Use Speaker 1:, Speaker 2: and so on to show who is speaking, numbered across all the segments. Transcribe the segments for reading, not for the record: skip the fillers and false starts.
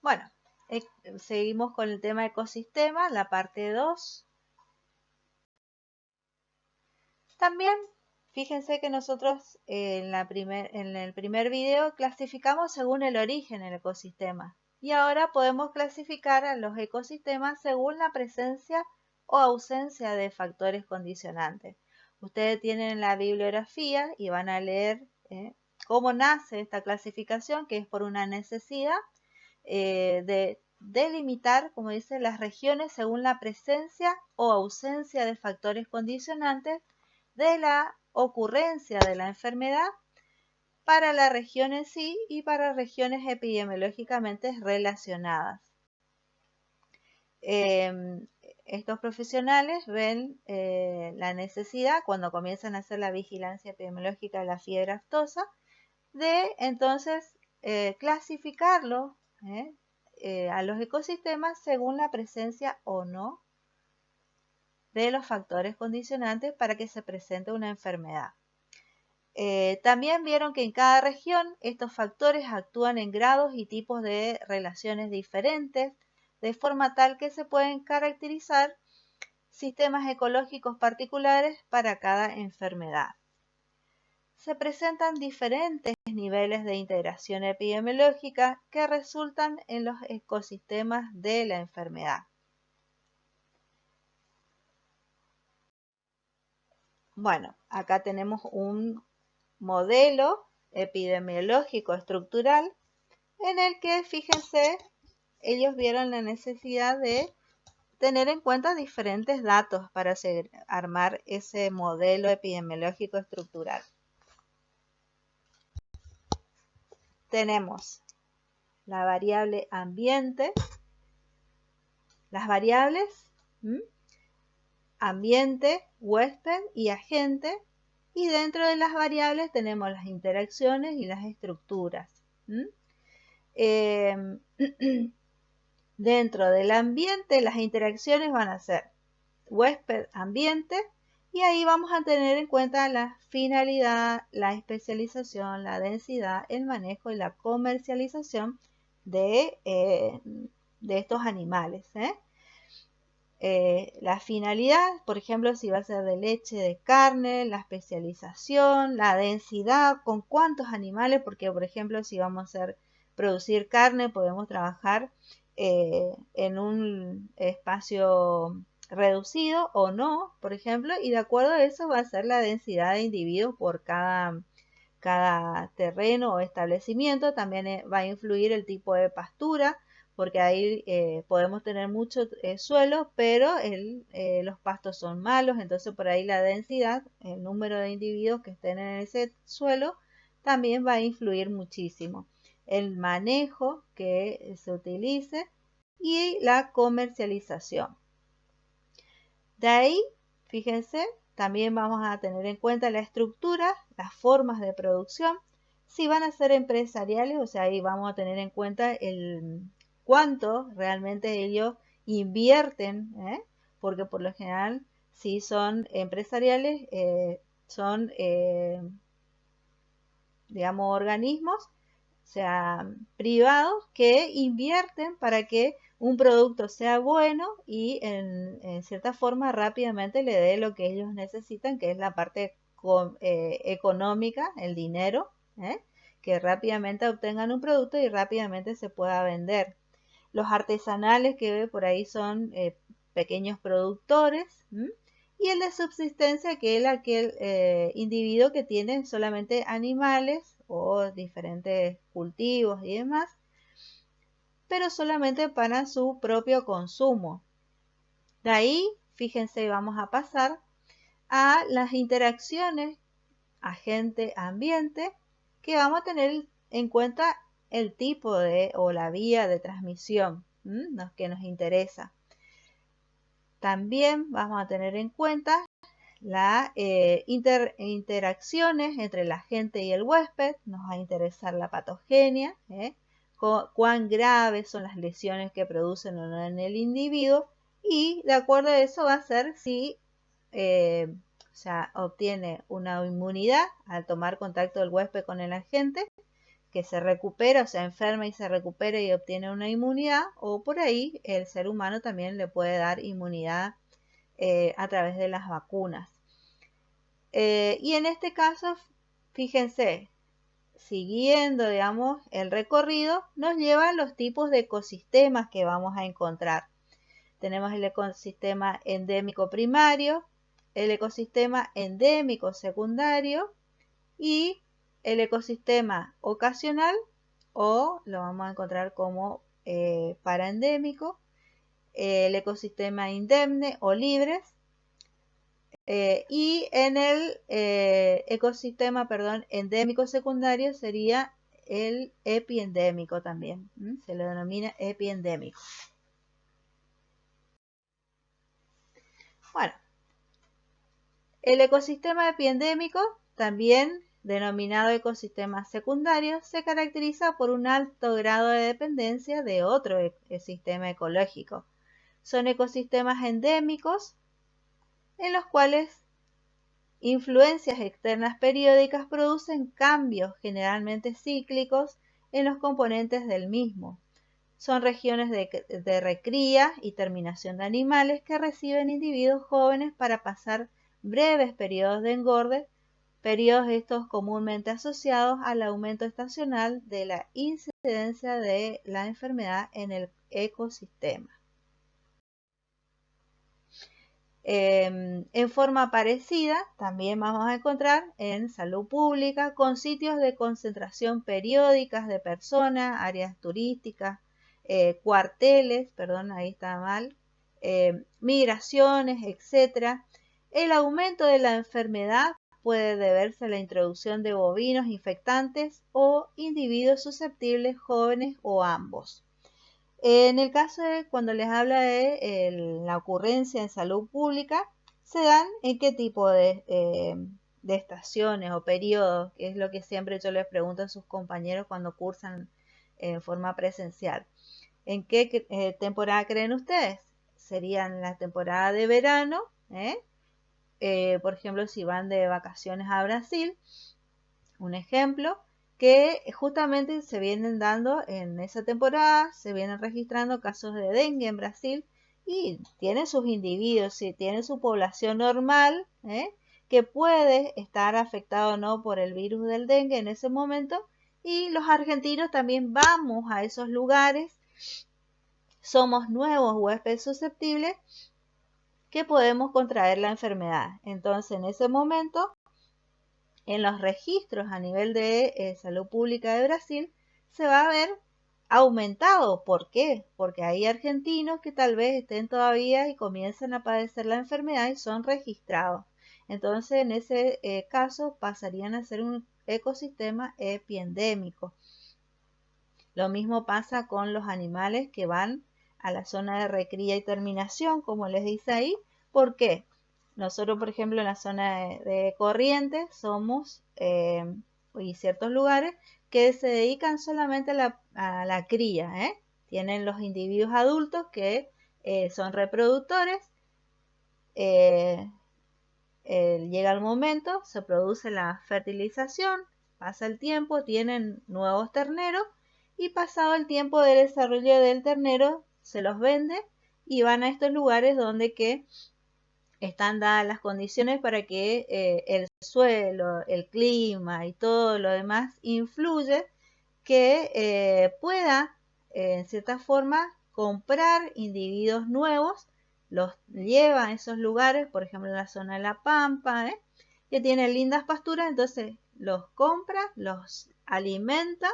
Speaker 1: Bueno, seguimos con el tema ecosistema, la parte 2. También, fíjense que nosotros en el primer video clasificamos según el origen del ecosistema. Y ahora podemos clasificar a los ecosistemas según la presencia o ausencia de factores condicionantes. Ustedes tienen la bibliografía y van a leer cómo nace esta clasificación, que es por una necesidad de delimitar, como dice, las regiones según la presencia o ausencia de factores condicionantes de la ocurrencia de la enfermedad para la región en sí y para regiones epidemiológicamente relacionadas. Estos profesionales ven la necesidad, cuando comienzan a hacer la vigilancia epidemiológica de la fiebre aftosa, de entonces clasificarlo a los ecosistemas según la presencia o no de los factores condicionantes para que se presente una enfermedad. También vieron que en cada región estos factores actúan en grados y tipos de relaciones diferentes, de forma tal que se pueden caracterizar sistemas ecológicos particulares para cada enfermedad. Se presentan diferentes niveles de integración epidemiológica que resultan en los ecosistemas de la enfermedad. Bueno, acá tenemos un modelo epidemiológico estructural en el que, fíjense, ellos vieron la necesidad de tener en cuenta diferentes datos para armar ese modelo epidemiológico estructural. Tenemos la variable ambiente, las variables ambiente, huésped y agente, y dentro de las variables tenemos las interacciones y las estructuras. Dentro del ambiente las interacciones van a ser huésped, ambiente, y ahí vamos a tener en cuenta la finalidad, la especialización, la densidad, el manejo y la comercialización de estos animales. La finalidad, por ejemplo, si va a ser de leche, de carne, la especialización, la densidad, con cuántos animales, porque por ejemplo si vamos a producir carne podemos trabajar en un espacio reducido o no, por ejemplo, y de acuerdo a eso va a ser la densidad de individuos por cada terreno o establecimiento. También va a influir el tipo de pastura, porque ahí podemos tener mucho suelo, pero los pastos son malos, entonces por ahí la densidad, el número de individuos que estén en ese suelo, también va a influir muchísimo. El manejo que se utilice y la comercialización. De ahí, fíjense, también vamos a tener en cuenta la estructura, las formas de producción, si van a ser empresariales, o sea, ahí vamos a tener en cuenta cuánto realmente ellos invierten, porque por lo general, si son empresariales, son, digamos, organismos, o sea, privados que invierten para que un producto sea bueno y en cierta forma rápidamente le dé lo que ellos necesitan, que es la parte económica, el dinero, que rápidamente obtengan un producto y rápidamente se pueda vender. Los artesanales, que por ahí son pequeños productores, y el de subsistencia, que es aquel individuo que tiene solamente animales o diferentes cultivos y demás, pero solamente para su propio consumo. De ahí, fíjense, vamos a pasar a las interacciones agente-ambiente, que vamos a tener en cuenta el tipo o la vía de transmisión que nos interesa. También vamos a tener en cuenta las interacciones entre el agente y el huésped. Nos va a interesar la patogenia, cuán graves son las lesiones que producen o no en el individuo, y de acuerdo a eso va a ser si obtiene una inmunidad al tomar contacto del huésped con el agente, que se recupera, o sea, enferma y se recupera y obtiene una inmunidad, o por ahí el ser humano también le puede dar inmunidad a través de las vacunas. Y en este caso, fíjense, siguiendo, digamos, el recorrido, nos lleva a los tipos de ecosistemas que vamos a encontrar. Tenemos el ecosistema endémico primario, el ecosistema endémico secundario y el ecosistema ocasional, o lo vamos a encontrar como paraendémico, el ecosistema indemne o libres, y en el ecosistema, perdón, endémico secundario sería el epiendémico también, se le denomina epiendémico. Bueno, el ecosistema epiendémico, también denominado ecosistema secundario, se caracteriza por un alto grado de dependencia de otro sistema ecológico. Son ecosistemas endémicos en los cuales influencias externas periódicas producen cambios generalmente cíclicos en los componentes del mismo. Son regiones de recría y terminación de animales que reciben individuos jóvenes para pasar breves periodos de engorde, periodos estos comúnmente asociados al aumento estacional de la incidencia de la enfermedad en el ecosistema. En forma parecida, también vamos a encontrar en salud pública con sitios de concentración periódicas de personas, áreas turísticas, cuarteles, perdón, ahí está mal, migraciones, etc. El aumento de la enfermedad puede deberse a la introducción de bovinos infectantes o individuos susceptibles jóvenes o ambos. En el caso de cuando les habla de la ocurrencia en salud pública, se dan en qué tipo de estaciones o periodos, que es lo que siempre yo les pregunto a sus compañeros cuando cursan en forma presencial. ¿En qué temporada creen ustedes? Serían la temporada de verano, por ejemplo, si van de vacaciones a Brasil, un ejemplo, que justamente se vienen dando en esa temporada, se vienen registrando casos de dengue en Brasil y tiene sus individuos, sí, tiene su población normal, que puede estar afectado o no por el virus del dengue en ese momento, y los argentinos también vamos a esos lugares, somos nuevos huéspedes susceptibles que podemos contraer la enfermedad. Entonces, en ese momento, en los registros a nivel de salud pública de Brasil, se va a ver aumentado. ¿Por qué? Porque hay argentinos que tal vez estén todavía y comiencen a padecer la enfermedad y son registrados. Entonces, en ese caso, pasarían a ser un ecosistema epiendémico. Lo mismo pasa con los animales que van a la zona de recría y terminación, como les dice ahí. ¿Por qué? Nosotros, por ejemplo, en la zona de Corrientes somos, y ciertos lugares que se dedican solamente a la cría, Tienen los individuos adultos que son reproductores, llega el momento, se produce la fertilización, pasa el tiempo, tienen nuevos terneros y pasado el tiempo del desarrollo del ternero se los vende y van a estos lugares donde que están dadas las condiciones para que el suelo, el clima y todo lo demás influye que pueda en cierta forma comprar individuos nuevos, los lleva a esos lugares, por ejemplo en la zona de la Pampa, que tienen lindas pasturas, entonces los compra, los alimenta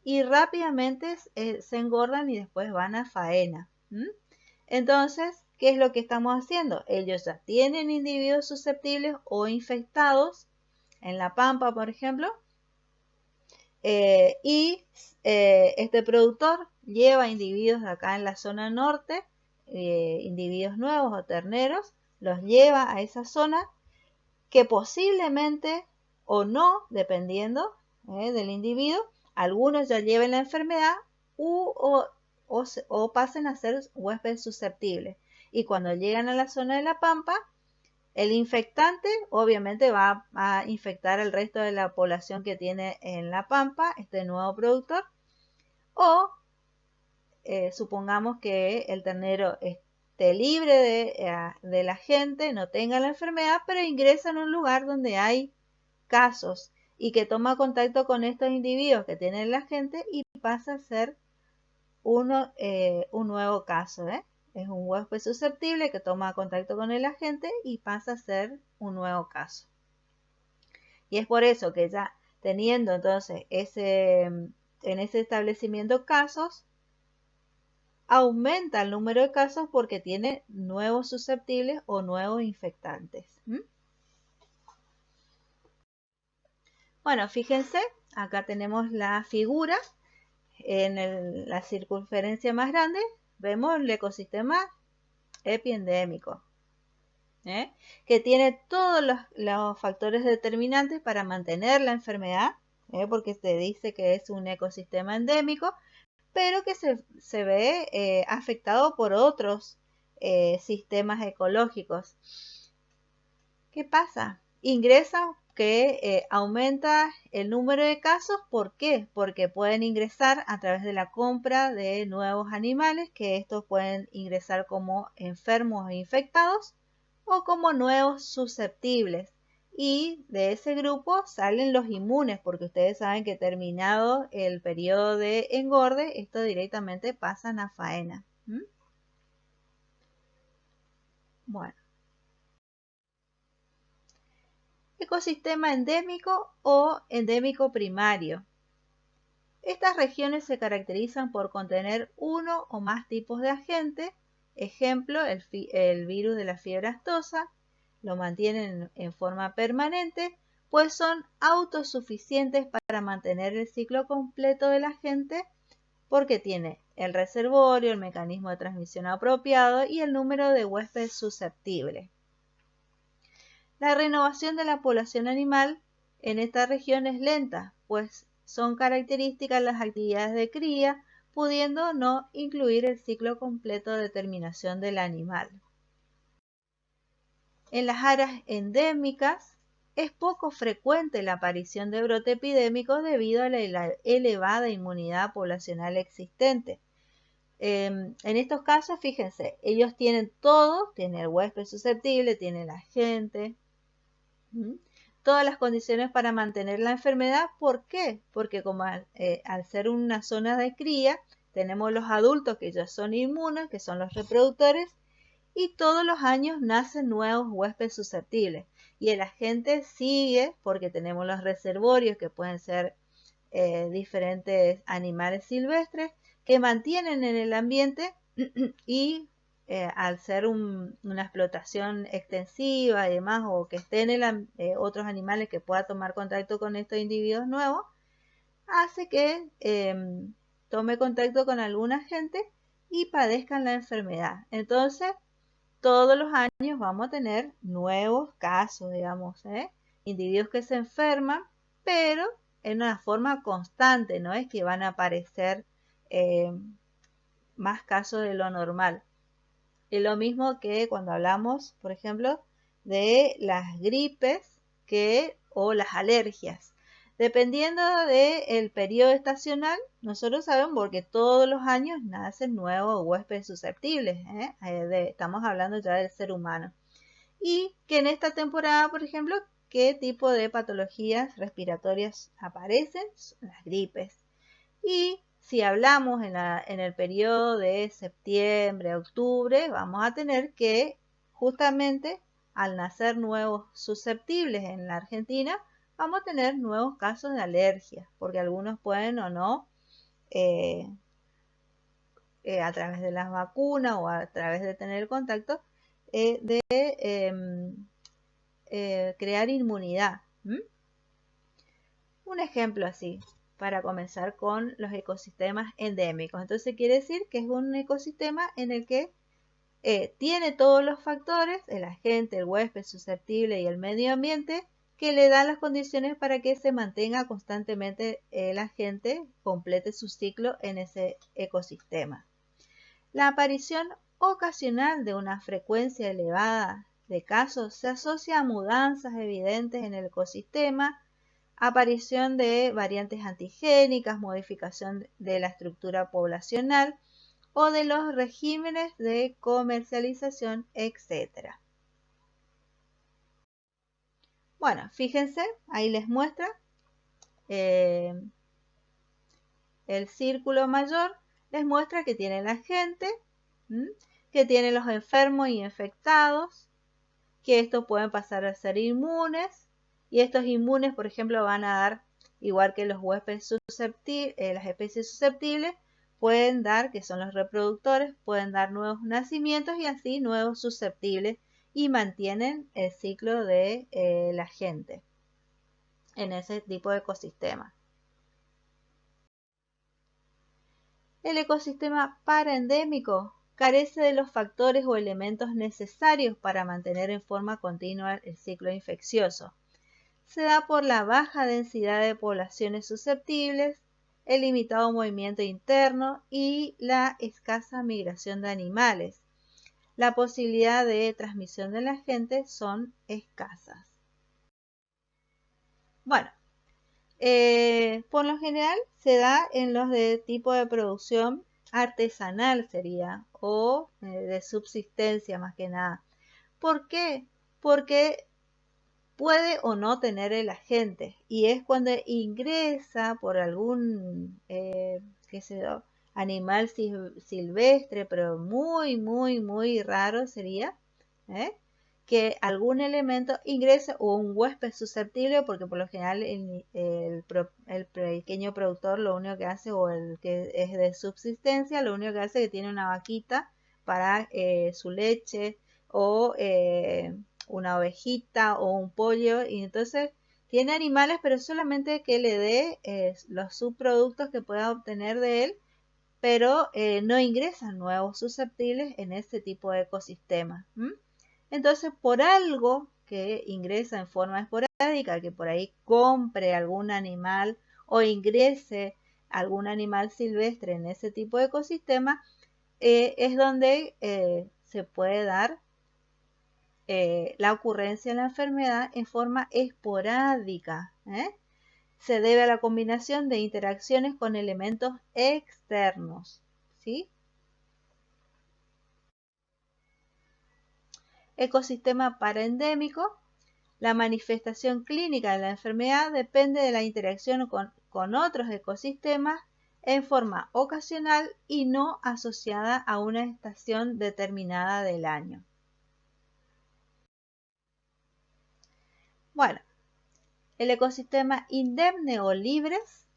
Speaker 1: y rápidamente se engordan y después van a faena. Entonces, ¿qué es lo que estamos haciendo? Ellos ya tienen individuos susceptibles o infectados en la Pampa, por ejemplo, y este productor lleva individuos de acá en la zona norte, individuos nuevos o terneros, los lleva a esa zona que posiblemente o no, dependiendo del individuo, algunos ya lleven la enfermedad o pasen a ser huéspedes susceptibles. Y cuando llegan a la zona de la Pampa, El infectante obviamente va a infectar al resto de la población que tiene en la pampa este nuevo productor. O supongamos que el ternero esté libre de la gente, no tenga la enfermedad, pero ingresa en un lugar donde hay casos y que toma contacto con estos individuos que tienen la gente y pasa a ser un nuevo caso. Es un huésped susceptible que toma contacto con el agente y pasa a ser un nuevo caso. Y es por eso que ya teniendo entonces en ese establecimiento casos, aumenta el número de casos porque tiene nuevos susceptibles o nuevos infectantes. Bueno, fíjense, acá tenemos la figura. En la circunferencia más grande vemos el ecosistema epiendémico, que tiene todos los factores determinantes para mantener la enfermedad, porque se dice que es un ecosistema endémico, pero que se ve afectado por otros sistemas ecológicos. ¿Qué pasa? Ingresa que aumenta el número de casos. ¿Por qué? Porque pueden ingresar a través de la compra de nuevos animales, que estos pueden ingresar como enfermos e infectados o como nuevos susceptibles. Y de ese grupo salen los inmunes, porque ustedes saben que terminado el periodo de engorde, estos directamente pasan a faena. Bueno. Ecosistema endémico o endémico primario. Estas regiones se caracterizan por contener uno o más tipos de agentes. Ejemplo, el virus de la fiebre aftosa lo mantienen en forma permanente, pues son autosuficientes para mantener el ciclo completo del agente, porque tiene el reservorio, el mecanismo de transmisión apropiado y el número de huéspedes susceptibles. La renovación de la población animal en esta región es lenta, pues son características las actividades de cría, pudiendo no incluir el ciclo completo de terminación del animal. En las áreas endémicas es poco frecuente la aparición de brotes epidémicos debido a la elevada inmunidad poblacional existente. En estos casos, fíjense, ellos tienen todo, tienen el huésped susceptible, tienen la gente, todas las condiciones para mantener la enfermedad. ¿Por qué? Porque como al ser una zona de cría, tenemos los adultos que ya son inmunes, que son los reproductores, y todos los años nacen nuevos huéspedes susceptibles. Y el agente sigue porque tenemos los reservorios, que pueden ser diferentes animales silvestres, que mantienen en el ambiente y al ser una explotación extensiva y demás, o que estén otros animales que puedan tomar contacto con estos individuos nuevos, hace que tome contacto con alguna gente y padezcan la enfermedad. Entonces, todos los años vamos a tener nuevos casos, digamos, individuos que se enferman, pero en una forma constante, no es que van a aparecer más casos de lo normal. Es lo mismo que cuando hablamos, por ejemplo, de las gripes o las alergias. Dependiendo del periodo estacional, nosotros sabemos porque todos los años nacen nuevos huéspedes susceptibles. Estamos hablando ya del ser humano. Y que en esta temporada, por ejemplo, ¿qué tipo de patologías respiratorias aparecen? Las gripes. Y si hablamos en el periodo de septiembre a octubre, vamos a tener que justamente al nacer nuevos susceptibles en la Argentina, vamos a tener nuevos casos de alergia, porque algunos pueden o no, a través de las vacunas o a través de tener contacto, crear inmunidad. Un ejemplo así, para comenzar con los ecosistemas endémicos. Entonces quiere decir que es un ecosistema en el que tiene todos los factores, el agente, el huésped susceptible y el medio ambiente, que le dan las condiciones para que se mantenga constantemente el agente, complete su ciclo en ese ecosistema. La aparición ocasional de una frecuencia elevada de casos se asocia a mudanzas evidentes en el ecosistema, aparición de variantes antigénicas, modificación de la estructura poblacional o de los regímenes de comercialización, etc. Bueno, fíjense, ahí les muestra el círculo mayor, les muestra que tiene la gente, que tiene los enfermos y infectados, que estos pueden pasar a ser inmunes, y estos inmunes, por ejemplo, van a dar, igual que los huéspedes susceptibles, las especies susceptibles, pueden dar, que son los reproductores, pueden dar nuevos nacimientos y así nuevos susceptibles, y mantienen el ciclo de la gente en ese tipo de ecosistema. El ecosistema paraendémico carece de los factores o elementos necesarios para mantener en forma continua el ciclo infeccioso. Se da por la baja densidad de poblaciones susceptibles, el limitado movimiento interno y la escasa migración de animales. La posibilidad de transmisión de la gente son escasas. Bueno, por lo general se da en los de tipo de producción artesanal sería, o de subsistencia más que nada. ¿Por qué? Porque puede o no tener el agente, y es cuando ingresa por algún qué sé yo, animal silvestre, pero muy raro sería, que algún elemento ingrese, o un huésped susceptible, porque por lo general el pequeño productor lo único que hace, o el que es de subsistencia, lo único que hace es que tiene una vaquita para su leche, o una ovejita o un pollo, y entonces tiene animales, pero solamente que le dé los subproductos que pueda obtener de él, pero no ingresan nuevos susceptibles en ese tipo de ecosistema. Entonces, por algo que ingresa en forma esporádica, que por ahí compre algún animal o ingrese algún animal silvestre en ese tipo de ecosistema, es donde se puede dar la ocurrencia de la enfermedad en forma esporádica. Se debe a la combinación de interacciones con elementos externos, ¿sí? Ecosistema paraendémico. La manifestación clínica de la enfermedad depende de la interacción con otros ecosistemas en forma ocasional y no asociada a una estación determinada del año. Bueno, el ecosistema indemne o libres.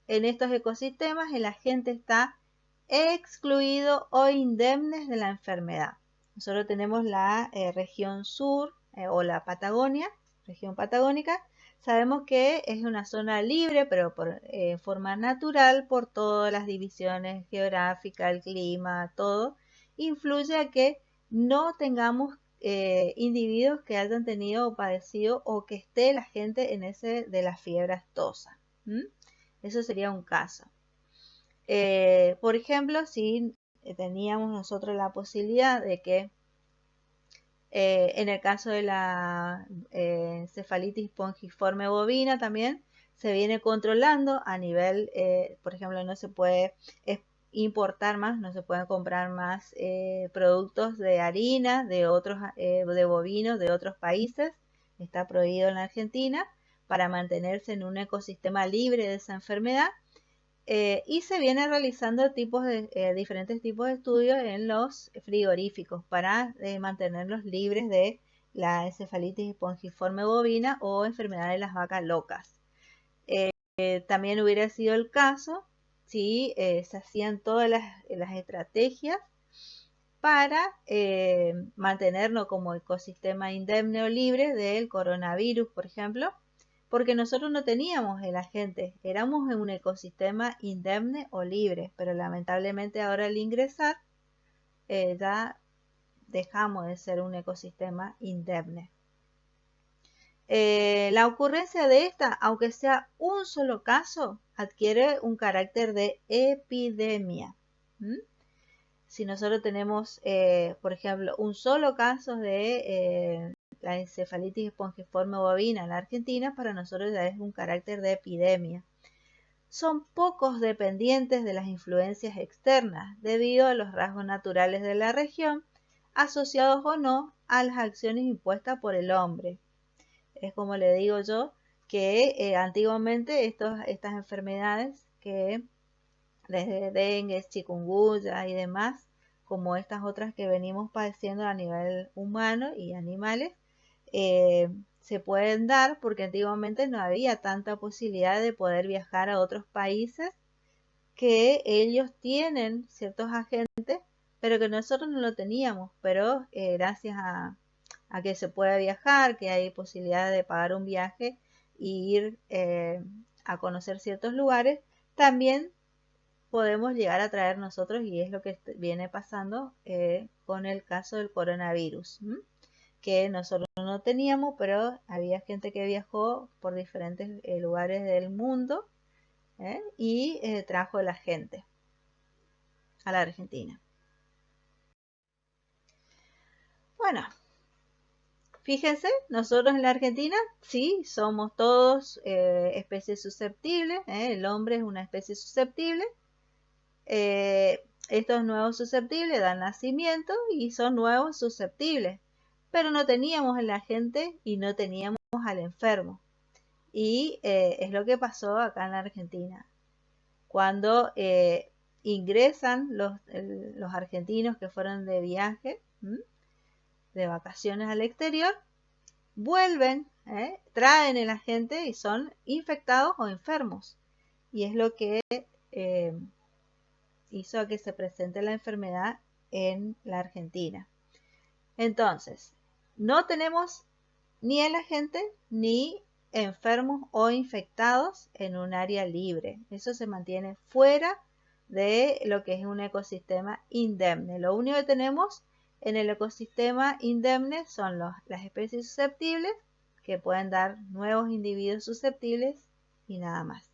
Speaker 1: En estos ecosistemas el agente está excluido o indemnes de la enfermedad. Nosotros tenemos la región sur o la Patagonia, región patagónica. Sabemos que es una zona libre, pero por forma natural, por todas las divisiones geográficas, el clima, todo, influye a que no tengamos individuos que hayan tenido o padecido, o que esté la gente en ese de la fiebre aftosa. Eso sería un caso. Por ejemplo, si teníamos nosotros la posibilidad de que en el caso de la encefalitis pongiforme bovina también se viene controlando a nivel, por ejemplo, no se puede importar más, no se pueden comprar más productos de harina de otros de bovinos de otros países. Está prohibido en la Argentina para mantenerse en un ecosistema libre de esa enfermedad. Y se viene realizando diferentes tipos de estudios en los frigoríficos para mantenerlos libres de la encefalitis espongiforme bovina o enfermedad de las vacas locas. También hubiera sido el caso si se hacían todas las estrategias para mantenernos como ecosistema indemne o libre del coronavirus, por ejemplo, porque nosotros no teníamos el agente, éramos en un ecosistema indemne o libre, pero lamentablemente ahora al ingresar ya dejamos de ser un ecosistema indemne. La ocurrencia de esta, aunque sea un solo caso, adquiere un carácter de epidemia. si nosotros tenemos, por ejemplo, un solo caso de la encefalitis espongiforme bovina en la Argentina, para nosotros ya es un carácter de epidemia. Son pocos dependientes de las influencias externas, debido a los rasgos naturales de la región, asociados o no a las acciones impuestas por el hombre. Es como le digo yo, que antiguamente estas enfermedades que desde dengue, chikungunya y demás, como estas otras que venimos padeciendo a nivel humano y animales, se pueden dar porque antiguamente no había tanta posibilidad de poder viajar a otros países, que ellos tienen ciertos agentes, pero que nosotros no lo teníamos, pero gracias a que se puede viajar, que hay posibilidad de pagar un viaje y ir a conocer ciertos lugares, también podemos llegar a traer nosotros, y es lo que viene pasando con el caso del coronavirus, que nosotros no teníamos, pero había gente que viajó por diferentes lugares del mundo y trajo la gente a la Argentina. Bueno, fíjense, nosotros en la Argentina sí somos todos especies susceptibles, el hombre es una especie susceptible. Estos nuevos susceptibles dan nacimiento y son nuevos susceptibles, pero no teníamos el agente y no teníamos al enfermo. Y es lo que pasó acá en la Argentina. Cuando ingresan los argentinos que fueron de viaje, de vacaciones al exterior, vuelven, traen el agente y son infectados o enfermos. Y es lo que hizo que se presente la enfermedad en la Argentina. Entonces, no tenemos ni el agente ni enfermos o infectados en un área libre. Eso se mantiene fuera de lo que es un ecosistema indemne. Lo único que tenemos en el ecosistema indemne son las especies susceptibles, que pueden dar nuevos individuos susceptibles, y nada más.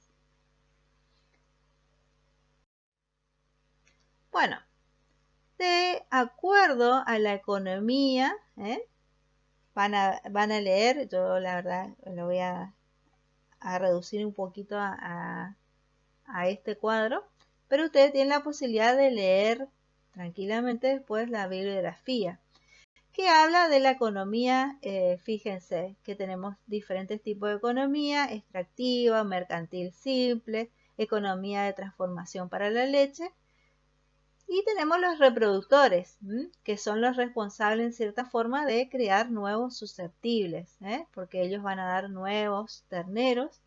Speaker 1: Bueno, de acuerdo a la economía, van a leer, yo la verdad lo voy a reducir un poquito a este cuadro, pero ustedes tienen la posibilidad de leer tranquilamente después la bibliografía, que habla de la economía. Fíjense que tenemos diferentes tipos de economía: extractiva, mercantil simple, economía de transformación para la leche, y tenemos los reproductores, que son los responsables en cierta forma de crear nuevos susceptibles, porque ellos van a dar nuevos terneros.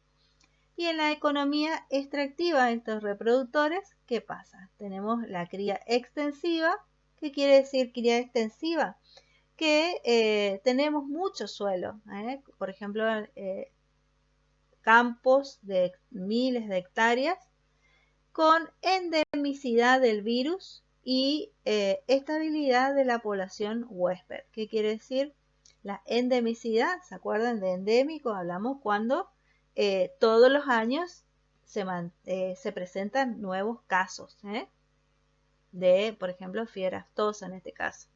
Speaker 1: Y en la economía extractiva de estos reproductores, ¿qué pasa? Tenemos la cría extensiva. ¿Qué quiere decir cría extensiva? Que tenemos mucho suelo, por ejemplo, campos de miles de hectáreas, con endemicidad del virus y estabilidad de la población huésped. ¿Qué quiere decir? La endemicidad, ¿se acuerdan de endémico? Hablamos cuando todos los años se presentan nuevos casos de, por ejemplo, fiebre aftosa en este caso.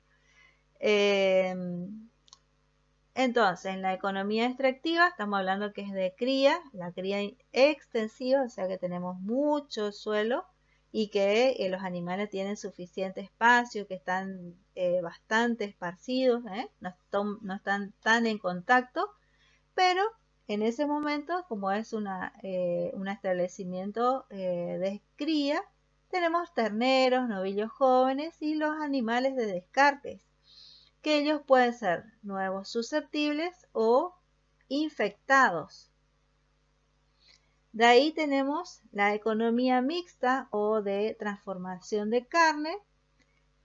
Speaker 1: Entonces, en la economía extractiva estamos hablando que es de cría, la cría extensiva, o sea que tenemos mucho suelo y que los animales tienen suficiente espacio, que están bastante esparcidos, no están tan en contacto, pero en ese momento, como es un establecimiento de cría, tenemos terneros, novillos jóvenes y los animales de descartes, que ellos pueden ser nuevos susceptibles o infectados. De ahí tenemos la economía mixta o de transformación de carne,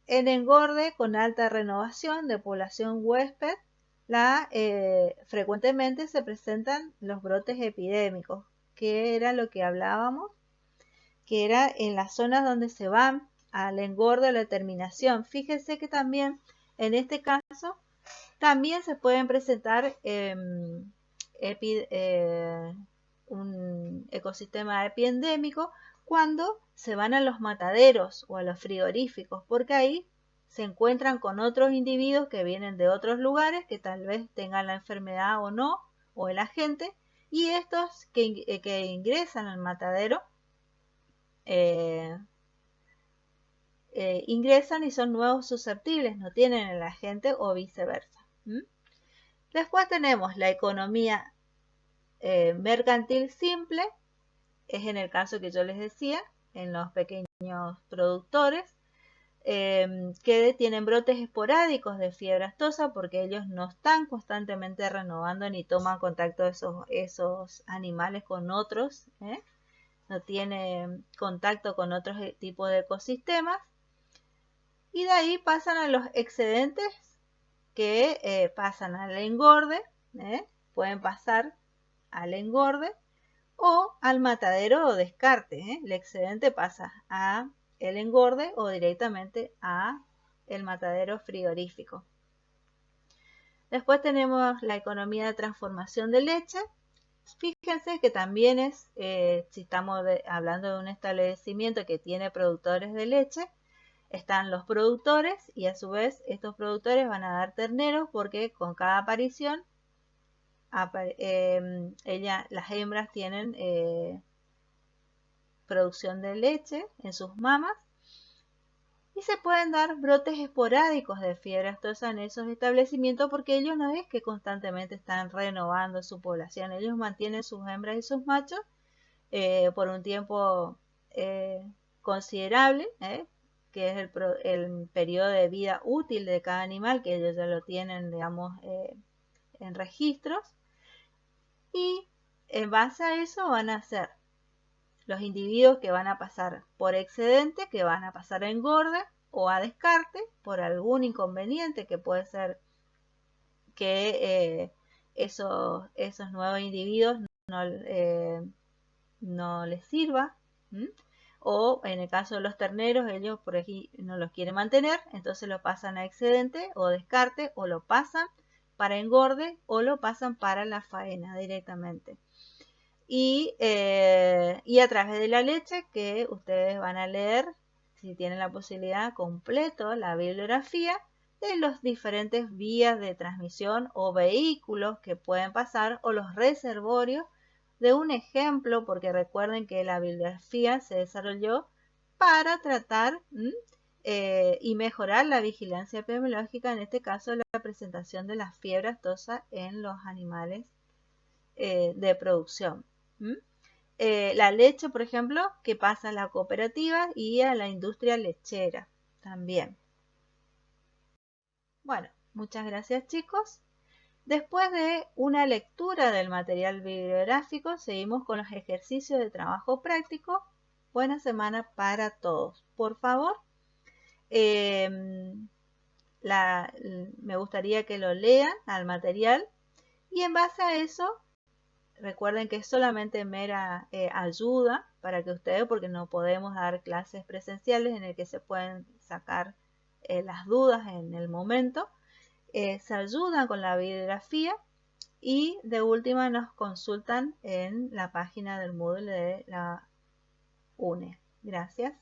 Speaker 1: el engorde con alta renovación de población huésped. Frecuentemente se presentan los brotes epidémicos, que era lo que hablábamos, que era en las zonas donde se van al engorde o la terminación. Fíjense que también en este caso también se pueden presentar un ecosistema epidémico cuando se van a los mataderos o a los frigoríficos, porque ahí se encuentran con otros individuos que vienen de otros lugares, que tal vez tengan la enfermedad o no, o el agente, y estos que ingresan al matadero ingresan y son nuevos susceptibles, no tienen el agente o viceversa. Después tenemos la economía mercantil simple, es en el caso que yo les decía, en los pequeños productores, que tienen brotes esporádicos de fiebre aftosa porque ellos no están constantemente renovando ni toman contacto esos animales con otros, no tienen contacto con otros tipos de ecosistemas, y de ahí pasan a los excedentes que pasan al engorde, pueden pasar al engorde o al matadero o descarte. El excedente pasa a el engorde o directamente a el matadero frigorífico. Después tenemos la economía de transformación de leche. Fíjense que también es, si estamos hablando de un establecimiento que tiene productores de leche, están los productores y a su vez estos productores van a dar terneros porque con cada aparición las hembras tienen producción de leche en sus mamas y se pueden dar brotes esporádicos de fiebre aftosa en esos establecimientos porque ellos no es que constantemente están renovando su población, ellos mantienen sus hembras y sus machos por un tiempo considerable, que es el periodo de vida útil de cada animal, que ellos ya lo tienen, digamos, en registros, y en base a eso van a ser los individuos que van a pasar por excedente, que van a pasar a engorde o a descarte por algún inconveniente que puede ser que esos nuevos individuos no les sirva, o en el caso de los terneros ellos por aquí no los quieren mantener, entonces lo pasan a excedente o descarte, o lo pasan para engorde o lo pasan para la faena directamente. Y a través de la leche, que ustedes van a leer, si tienen la posibilidad, completo la bibliografía de los diferentes vías de transmisión o vehículos que pueden pasar, o los reservorios de un ejemplo, porque recuerden que la bibliografía se desarrolló para tratar y mejorar la vigilancia epidemiológica, en este caso la presentación de la fiebre aftosa en los animales de producción. La leche, por ejemplo, que pasa a la cooperativa y a la industria lechera también. Bueno, muchas gracias, chicos. Después de una lectura del material bibliográfico, seguimos con los ejercicios de trabajo práctico. Buena semana para todos. Por favor, me gustaría que lo lean al material y en base a eso, recuerden que es solamente mera ayuda para que ustedes, porque no podemos dar clases presenciales en el que se pueden sacar las dudas en el momento. Se ayudan con la bibliografía y de última nos consultan en la página del Moodle de la UNE. Gracias.